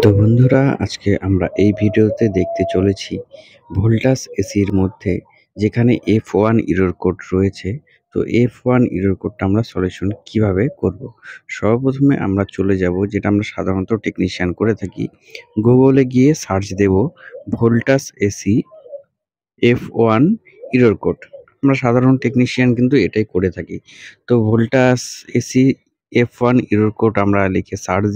তো বন্ধুরা, আজকে আমরা এই ভিডিওতে দেখতে চলেছি ভোল্টাস এসির মধ্যে যেখানে F1 এরর কোড রয়েছে। তো F1 এরর কোডটা আমরা সলিউশন কিভাবে করব। সর্বপ্রথমে আমরা চলে যাব, যেটা আমরা সাধারণত টেকনিশিয়ান করে থাকি, গুগলে গিয়ে সার্চ দেব Voltas AC F1 error code. আমরা সাধারণ টেকনিশিয়ান কিন্তু এটাই করে থাকি। তো Voltas AC F1 error code আমরা লিখে সার্চ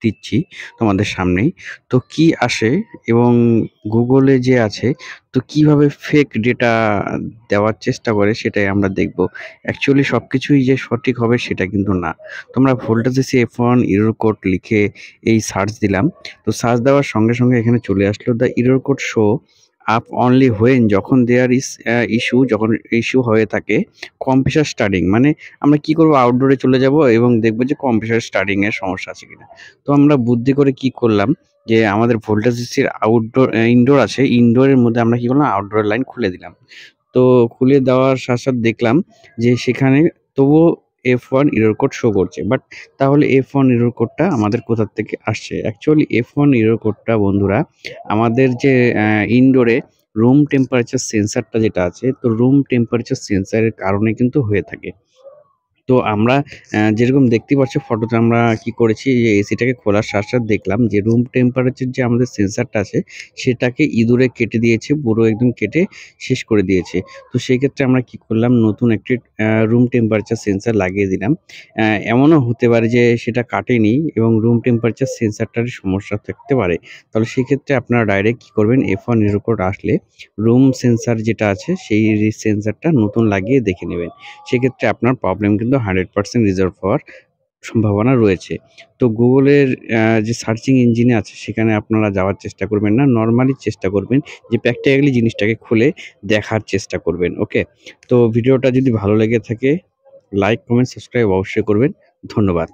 দিচ্ছি তোমাদের সামনেই। তো কি আসে এবং গুগলে যে আছে তো কিভাবে ফেক ডেটা দেওয়ার চেষ্টা করে সেটাই আমরা দেখব। অ্যাকচুয়ালি সবকিছুই যে সঠিক হবে সেটা কিন্তু না। তোমরা Voltas AC F1 error code লিখে এই সার্চ দিলাম। তো সার্চ দেওয়ার সঙ্গে সঙ্গে এখানে চলে আসলো the error code show up only when, যখন দেয়ার ইজ যখন ইস্যু হয়ে থাকে কম্প্রেসার স্টার্টিং, মানে আমরা কি করব, আউটডোরে চলে যাব এবং দেখব যে কম্প্রেসার স্টার্টিং এর সমস্যা আছে কিনা। তো আমরা বুদ্ধি করে কি করলাম, যে আমাদের ভোল্টেজ এসির ইনডোর আছে, ইনডোরের মধ্যে আমরা কি করলাম, আউটডোরের লাইন খুলে দিলাম। তো খুলে দেওয়ার সাথে সাথে দেখলাম যে সেখানে তবুও F1 এরর কোড শো করছে। বাট তাহলে F1 এরর কোডটা আমাদের কোথা থেকে আসছে? অ্যাকচুয়ালি F1 এরর কোডটা বন্ধুরা আমাদের যে ইনডোরে রুম টেম্পারেচার সেন্সরটা যেটা আছে, তো রুম টেম্পারেচার সেন্সরের কারণে কিন্তু হয়ে থাকে। তো আমরা যেরকম দেখতে পাচ্ছ ফটোতে, আমরা কি করেছি, যে এসিটাকে খোলার সাথে সাথে দেখলাম যে রুম টেম্পারেচার যে আমাদের সেন্সরটা আছে সেটাকে ইঁদুরে কেটে দিয়েছে, পুরো একদম কেটে শেষ করে দিয়েছে। তো সেক্ষেত্রে আমরা কি করলাম, নতুন একটি রুম টেম্পারেচার সেন্সর লাগিয়ে দিলাম। এমনও হতে পারে যে সেটা কাটেনি এবং রুম টেম্পারেচার সেন্সরটারই সমস্যা থাকতে পারে। তাহলে সেক্ষেত্রে আপনারা ডাইরেক্ট কি করবেন, F1 এরর কোড আসলে রুম সেন্সর যেটা আছে সেই সেন্সরটা নতুন লাগিয়ে দেখে নেবেন। সেক্ষেত্রে আপনার প্রবলেম কিন্তু 100% রিজলভ হওয়ার সম্ভাবনা রয়েছে। তো গুগলের যে সার্চিং ইঞ্জিনে আছে সেখানে আপনারা যাওয়ার চেষ্টা করবেন না। নরমালি চেষ্টা করবেন যে প্র্যাকটিক্যালি জিনিসটাকে খুলে দেখার চেষ্টা করবেন। ওকে? তো ভিডিওটা যদি ভালো লেগে থাকে লাইক, কমেন্ট, সাবস্ক্রাইব অবশ্যই করবেন। ধন্যবাদ।